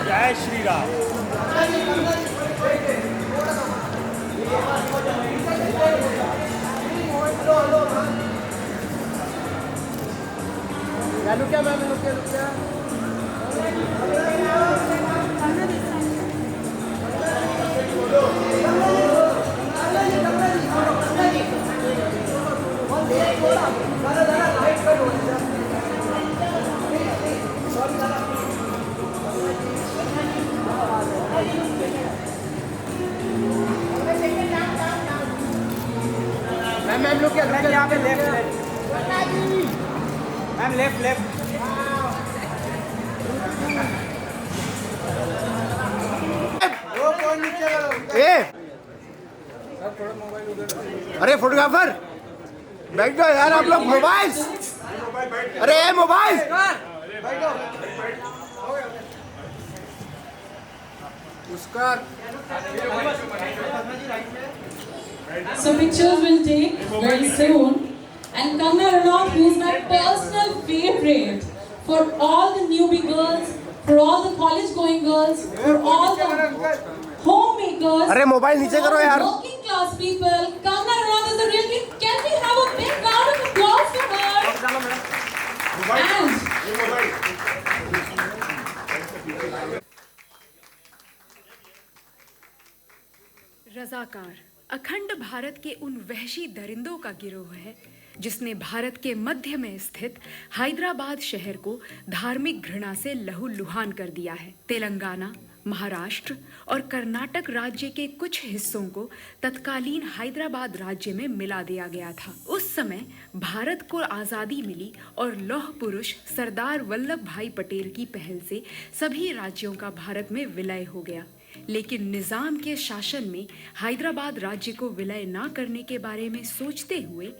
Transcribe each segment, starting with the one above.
जय Shri Ram. रुकिया ma'am, रुकिया। Ma'am लोग क्या यहाँ पे लेफ्ट मैम, लेफ्ट अरे फोटोग्राफर बैठ जाओ यार, आप लोग मोबाइल, अरे मोबाइल। उसका So pictures will take very soon, and Kangna Ranaut, who is my personal favorite, for all the newbie girls, for all the college going girls, for all the homemakers, अरे mobile नीचे करो यार, working class people, Kangna Ranaut is the real king. Can we have a big round of applause for her? रज़ाकार अखंड भारत के उन वहशी दरिंदों का गिरोह है जिसने भारत के मध्य में स्थित हैदराबाद शहर को धार्मिक घृणा से लहूलुहान कर दिया है। तेलंगाना, महाराष्ट्र और कर्नाटक राज्य के कुछ हिस्सों को तत्कालीन हैदराबाद राज्य में मिला दिया गया था। उस समय भारत को आज़ादी मिली और लौह पुरुष सरदार वल्लभ भाई पटेल की पहल से सभी राज्यों का भारत में विलय हो गया। लेकिन निज़ाम के शासन में हैदराबाद राज्य को विलय न करने के बारे में सोचते हुए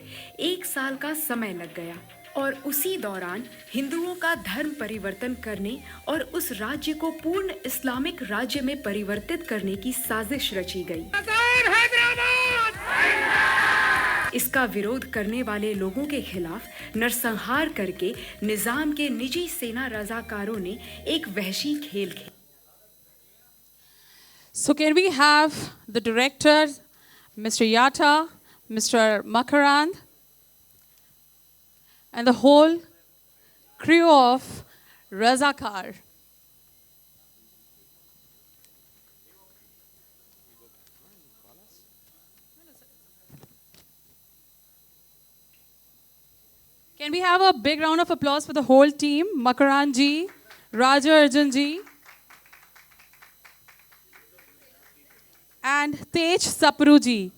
1 साल का समय लग गया और उसी दौरान हिंदुओं का धर्म परिवर्तन करने और उस राज्य को पूर्ण इस्लामिक राज्य में परिवर्तित करने की साजिश रची गई। इसका विरोध करने वाले लोगों के खिलाफ नरसंहार करके निज़ाम के निजी सेना रज़ाकारों ने एक वहशी खेल खेला। So can we have the director, Mr. Yatta, Mr. Makarand, and the whole crew of Razakar. Can we have a big round of applause for the whole team, Makarand ji, Raja Arjun ji, and Tej Sapru ji.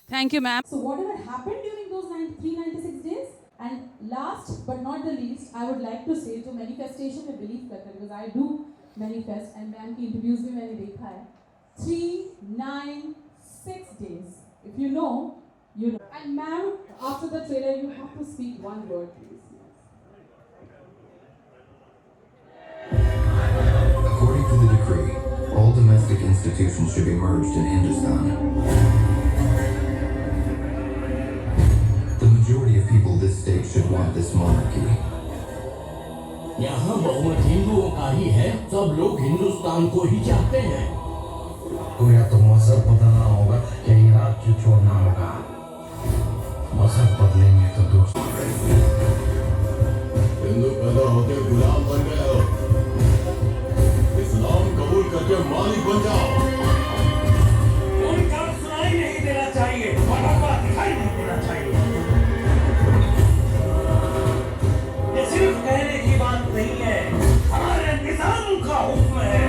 Thank you, ma'am. So whatever happened during those 396 days, and last but not the least, I would like to say to manifestation में believe करता हूँ, because I do manifest and ma'am की interviews भी मैंने देखा है. 396 days. If you know, you know. And ma'am, after the trailer, you have to speak one word, please. According to the decree, all domestic institutions should be merged in Hindustan. The majority of people this state should want this monarchy. यहाँ बहुमत हिंदुओं का ही है, सब लोग हिंदुस्तान को ही चाहते हैं। तो या तो मजहब बदलना होगा या ये राज्य छोड़ना होगा। मजहब बदलेंगे तो दोस्त हिंदू पैदा होते गुलाम बन गए हो, इस्लाम कबूल करके मालिक बन जाओ। उनका सुनाई नहीं देना चाहिए, पटाखा दिखाई नहीं देना चाहिए। ये सिर्फ कहने की बात नहीं है, हमारे निज़ाम का हुक्म है।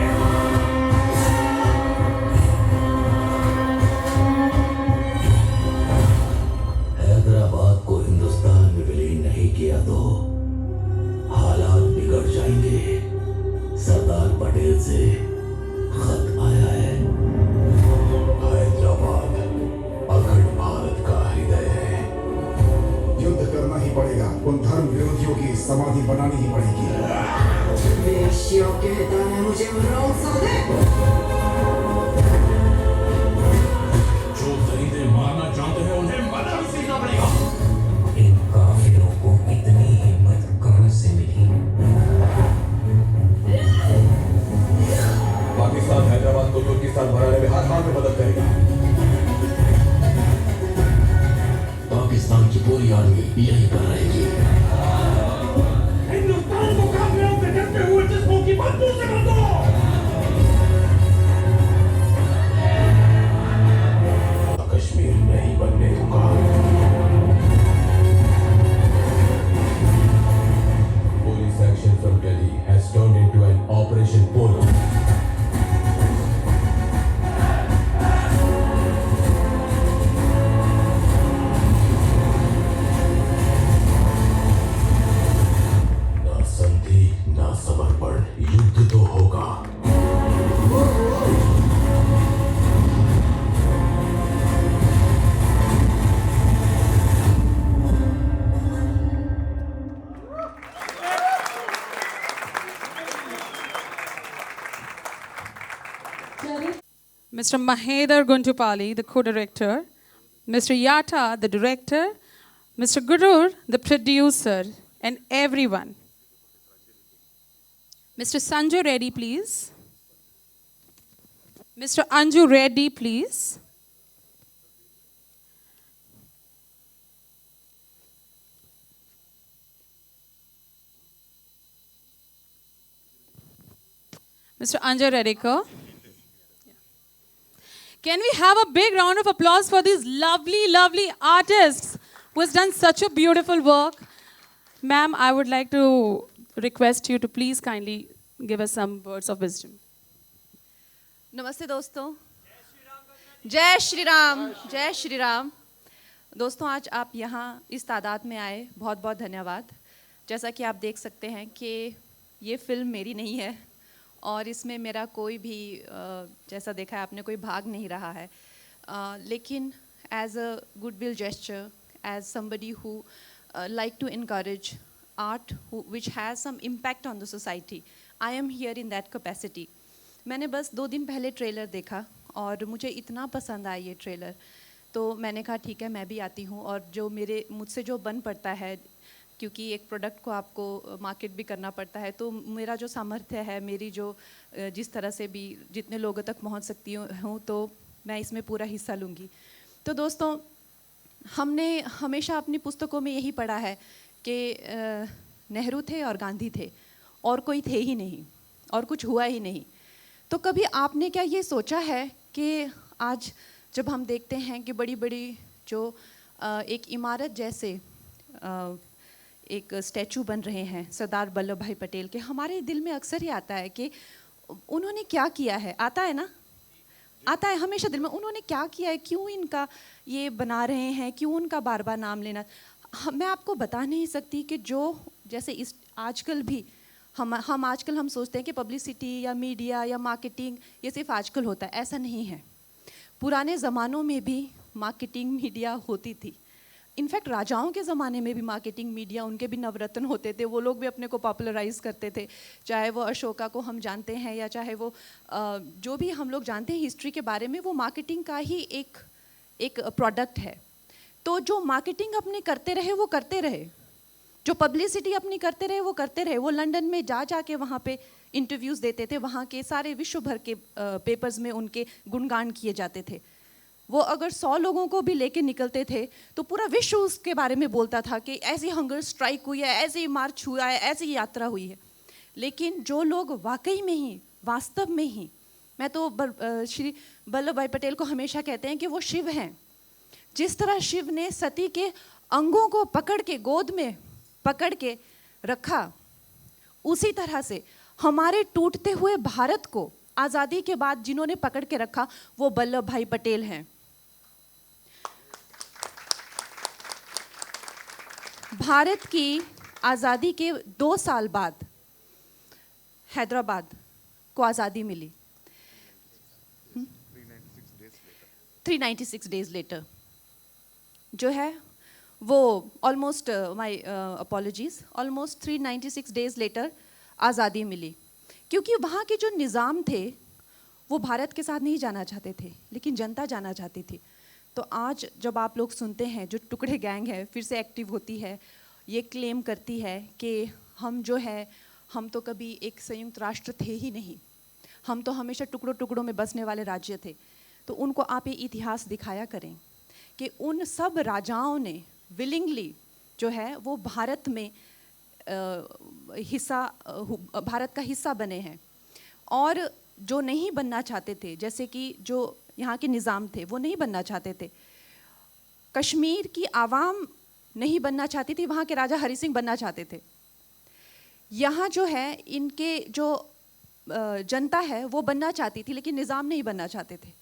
हैदराबाद को हिंदुस्तान में विलीन नहीं किया तो हालात बिगड़ जाएंगे। सरदार पटेल से खत आया है। हैदराबाद अखंड भारत का हृदय है। युद्ध करना ही पड़ेगा, उन धर्म विरोधियों की समाधि बनानी ही पड़ेगी। कहता है मुझे यहीं पर रहेगी। हिंदुस्तान को काफिरों के डरते हुए जिस्मों की बंदूक से बांधो। कश्मीर नहीं बनने दूंगा। Police action from Delhi has turned into an Operation Polo. ना संधि ना समर्पण, युद्ध तो होगा। Mr. Mahedar Guntupalli, the co-director, Mr. Yata, the director, Mr. Gurur, the producer, and everyone. Mr. Sanju Reddy, please. Mr. Anju Reddy, please. Mr. Anju Reddy. Can we have a big round of applause for these lovely, lovely artists who has done such a beautiful work? Ma'am, I would like to request you to please kindly give us some words of wisdom. नमस्ते दोस्तों, जय श्री राम, जय श्री राम। दोस्तों, आज आप यहाँ इस तादाद में आए, बहुत बहुत धन्यवाद। जैसा कि आप देख सकते हैं कि ये फिल्म मेरी नहीं है और इसमें मेरा कोई भी जैसा देखा है आपने कोई भाग नहीं रहा है, लेकिन as a good will gesture, as somebody who like to encourage art which has some impact on the society, I am here in that capacity. मैंने बस 2 दिन पहले ट्रेलर देखा और मुझे इतना पसंद आया ये ट्रेलर, तो मैंने कहा ठीक है मैं भी आती हूँ और जो मुझसे जो बन पड़ता है, क्योंकि एक प्रोडक्ट को आपको मार्केट भी करना पड़ता है, तो मेरा जो सामर्थ्य है, मेरी जो जिस तरह से भी जितने लोगों तक पहुंच सकती हूँ, तो मैं इसमें पूरा हिस्सा लूँगी। तो दोस्तों, हमने हमेशा अपनी पुस्तकों में यही पढ़ा है कि नेहरू थे और गांधी थे और कोई थे ही नहीं और कुछ हुआ ही नहीं। तो कभी आपने क्या ये सोचा है कि आज जब हम देखते हैं कि बड़ी बड़ी जो एक इमारत जैसे एक स्टैचू बन रहे हैं सरदार वल्लभ भाई पटेल के, हमारे दिल में अक्सर ही आता है कि उन्होंने क्या किया है। आता है ना, आता है हमेशा दिल में, उन्होंने क्या किया है, क्यों इनका ये बना रहे हैं, क्यों उनका बार बार नाम लेना। मैं आपको बता नहीं सकती कि जो जैसे इस आजकल भी हम आजकल हम सोचते हैं कि पब्लिसिटी या मीडिया या मार्केटिंग ये सिर्फ आजकल होता है, ऐसा नहीं है। पुराने ज़मानों में भी मार्केटिंग मीडिया होती थी। इनफैक्ट राजाओं के ज़माने में भी मार्केटिंग मीडिया, उनके भी नवरत्न होते थे, वो लोग भी अपने को पॉपुलराइज करते थे। चाहे वो अशोका को हम जानते हैं या चाहे वो जो भी हम लोग जानते हैं हिस्ट्री के बारे में, वो मार्केटिंग का ही एक प्रोडक्ट है। तो जो मार्केटिंग अपने करते रहे वो करते रहे, जो पब्लिसिटी अपनी करते रहे वो करते रहे। वो लंदन में जा के वहाँ पे इंटरव्यूज़ देते थे, वहाँ के सारे विश्व भर के पेपर्स में उनके गुणगान किए जाते थे। वो अगर 100 लोगों को भी लेके निकलते थे तो पूरा विश्व उसके बारे में बोलता था कि ऐसी हंगर स्ट्राइक हुई है, ऐसे मार्च हुआ है, ऐसी यात्रा हुई है। लेकिन जो लोग वाकई में ही, वास्तव में ही, मैं तो श्री वल्लभ भाई पटेल को हमेशा कहते हैं कि वो शिव हैं। जिस तरह शिव ने सती के अंगों को पकड़ के गोद में पकड़ के रखा, उसी तरह से हमारे टूटते हुए भारत को आज़ादी के बाद जिन्होंने पकड़ के रखा वो वल्लभ भाई पटेल हैं। भारत की आज़ादी के 2 साल बाद हैदराबाद को आज़ादी मिली, 396 डेज लेटर जो है वो almost, my apologies, almost 396 days later आज़ादी मिली। क्योंकि वहाँ के जो निज़ाम थे वो भारत के साथ नहीं जाना चाहते थे, लेकिन जनता जाना चाहती थी। तो आज जब आप लोग सुनते हैं जो टुकड़े गैंग है फिर से एक्टिव होती है, ये क्लेम करती है कि हम जो है, हम तो कभी एक संयुक्त राष्ट्र थे ही नहीं, हम तो हमेशा टुकड़ों टुकड़ों में बसने वाले राज्य थे। तो उनको आप ये इतिहास दिखाया करें कि उन सब राजाओं ने विलिंगली जो है वो भारत में भारत का हिस्सा बने हैं। और जो नहीं बनना चाहते थे, जैसे कि जो यहाँ के निज़ाम थे वो नहीं बनना चाहते थे, कश्मीर की आवाम नहीं बनना चाहती थी, वहाँ के राजा हरि सिंह बनना चाहते थे। यहाँ जो है इनके जो जनता है वो बनना चाहती थी, लेकिन निज़ाम नहीं बनना चाहते थे।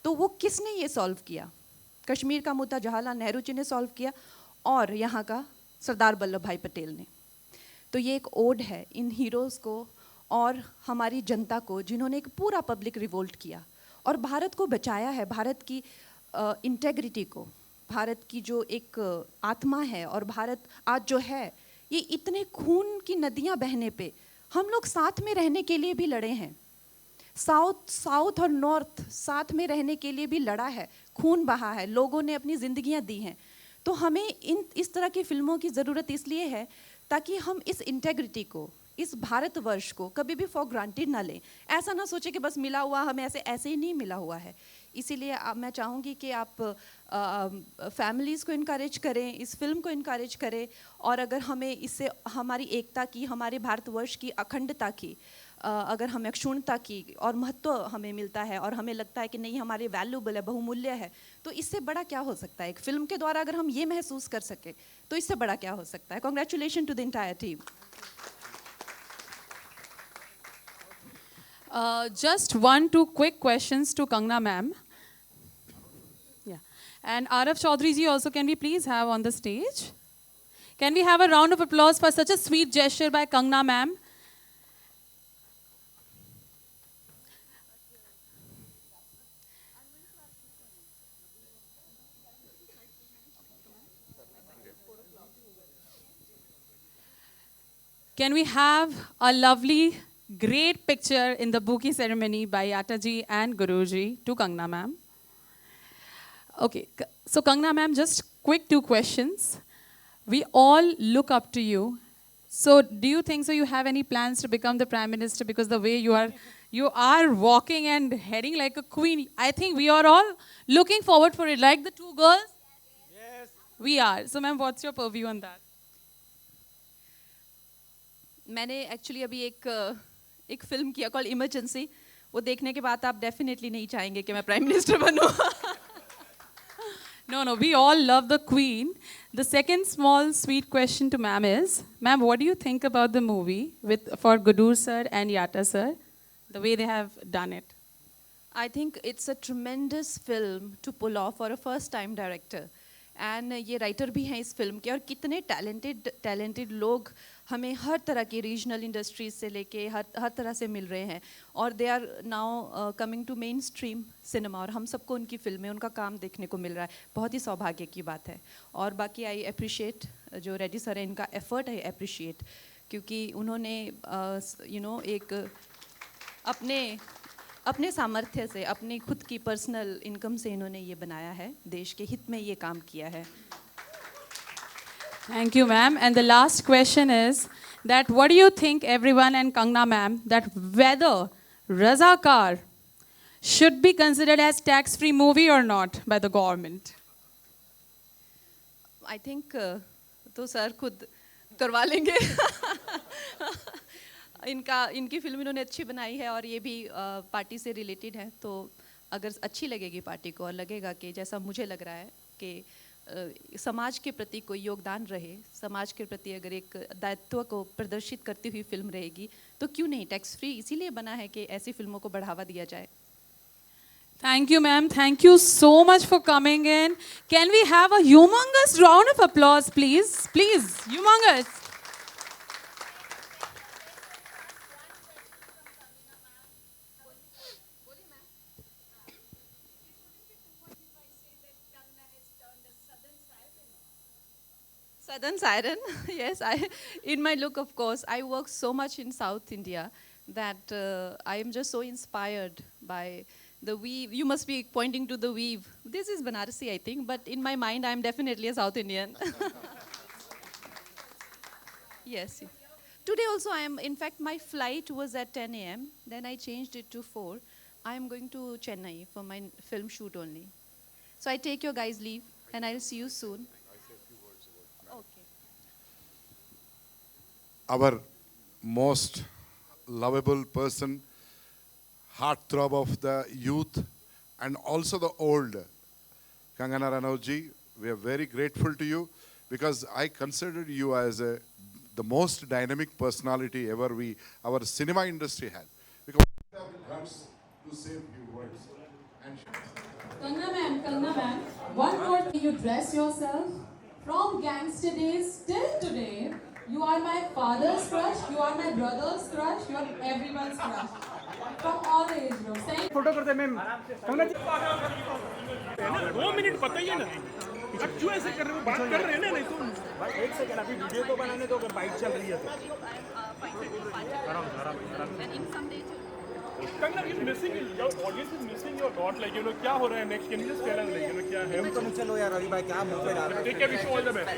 तो वो किसने ये सॉल्व किया? कश्मीर का मुद्दा जवाहरलाल नेहरू जी ने सॉल्व किया और यहाँ का सरदार वल्लभ भाई पटेल ने। तो ये एक ओड है इन हीरोज़ को और हमारी जनता को, जिन्होंने एक पूरा पब्लिक रिवोल्ट किया और भारत को बचाया है, भारत की इंटेग्रिटी को, भारत की जो एक आत्मा है। और भारत आज जो है ये इतने खून की नदियाँ बहने पे हम लोग साथ में रहने के लिए भी लड़े हैं। साउथ और नॉर्थ साथ में रहने के लिए भी लड़ा है, खून बहा है, लोगों ने अपनी ज़िंदगियाँ दी हैं। तो हमें इस तरह की फिल्मों की ज़रूरत इसलिए है ताकि हम इस इंटेग्रिटी को, इस भारतवर्ष को कभी भी फॉर ग्रांटेड ना लें। ऐसा ना सोचे कि बस मिला हुआ हमें ऐसे ही नहीं मिला हुआ है। इसीलिए मैं चाहूँगी कि आप फैमिलीज़ को इनकरेज करें, इस फिल्म को इनकरेज करें। और अगर हमें इससे हमारी एकता की, हमारे भारतवर्ष की अखंडता की, अगर हमें क्षुण्णता की और महत्व हमें मिलता है और हमें लगता है कि नहीं हमारे वैल्यूबल है, बहुमूल्य है, तो इससे बड़ा क्या हो सकता है? एक फिल्म के द्वारा अगर हम ये महसूस कर सके तो इससे बड़ा क्या हो सकता है? Congratulation to the entire team. Just 1-2 quick questions to Kangna ma'am. Yeah. And Arav Chaudhary ji also, can we please have on the stage? Can we have a round of applause for such a sweet gesture by Kangna ma'am? Can we have a lovely, great picture in the bouquet ceremony by Yataji and Guruji to Kangna ma'am? Okay, so Kangna ma'am, just quick 2 questions. We all look up to you. So do you think so you have any plans to become the Prime Minister? Because the way you are walking and heading like a queen, I think we are all looking forward for it. Like the 2 girls? Yes. We are. So ma'am, what's your purview on that? मैंने actually अभी एक film किया call emergency, वो देखने के बाद आप definitely नहीं चाहेंगे कि मैं प्राइम मिनिस्टर बनूं। No, we all love the queen. The second small sweet question to ma'am is, ma'am, what do you think about the movie for Gudur sir and Yata sir, the way they have done it? I think it's a tremendous film to pull off for a first time director. And ये writer भी हैं इस film के, और कितने talented लोग हमें हर तरह की रीजनल इंडस्ट्रीज से लेके हर तरह से मिल रहे हैं, और they are now coming to mainstream cinema, और हम सबको उनकी फिल्में, उनका काम देखने को मिल रहा है। बहुत ही सौभाग्य की बात है। और बाकी आई अप्रिशिएट जो रेड्डी सर है, इनका एफर्ट है अप्रिशिएट, क्योंकि उन्होंने एक अपने सामर्थ्य से, अपनी खुद की पर्सनल इनकम से इन्होंने ये बनाया है, देश के हित में ये काम किया है। Thank you, ma'am. And the last question is that what do you think, everyone and Kangna ma'am, that whether Razakar should be considered as tax-free movie or not by the government? I think तो sir खुद करवा लेंगे। इनकी film इन्होंने अच्छी बनाई है, और ये भी पार्टी से रिलेटेड है, तो अगर अच्छी लगेगी पार्टी को और लगेगा कि जैसा मुझे लग रहा है कि समाज के प्रति कोई योगदान रहे, समाज के प्रति अगर एक दायित्व को प्रदर्शित करती हुई फिल्म रहेगी, तो क्यों नहीं? टैक्स फ्री इसीलिए बना है कि ऐसी फिल्मों को बढ़ावा दिया जाए। Thank you, ma'am. Thank you so much for coming in. Can we have a humongous round of applause, please? Please, humongous. Southern Siren, yes. In my look, of course, I work so much in South India that I am just so inspired by the weave. You must be pointing to the weave. This is Banarasi, I think, but in my mind, I am definitely a South Indian. Yes. Today also, in fact, my flight was at 10 a.m. Then I changed it to 4. I am going to Chennai for my film shoot only. So I take your guys' leave, and I'll see you soon. Okay. our most lovable person, heartthrob of the youth and also the old, Kangana Ranaut ji, we are very grateful to you because I considered you as the most dynamic personality ever our cinema industry had. Because guts to say few words. And Kangna ma'am, one more thing, you dress yourself from gangster days till today. You are my father's crush, you are my brother's crush, you are everyone's crush. From all the age groups. Thank photo करते ma'am Kangana जी 2 minute बताइए ना अब क्यों ऐसे कर रहे हो बात कर रहे हैं ना नहीं तो भाई एक सेकंड अभी वीडियो तो बनाने दो अगर बाइक चल रही है तो Kangana is missing your audience is missing your lot like क्या हो रहा है next can you just tell us like क्या है तो चलो यार अभी भाई क्या मुंह पे डाल रहे take care wish you all the best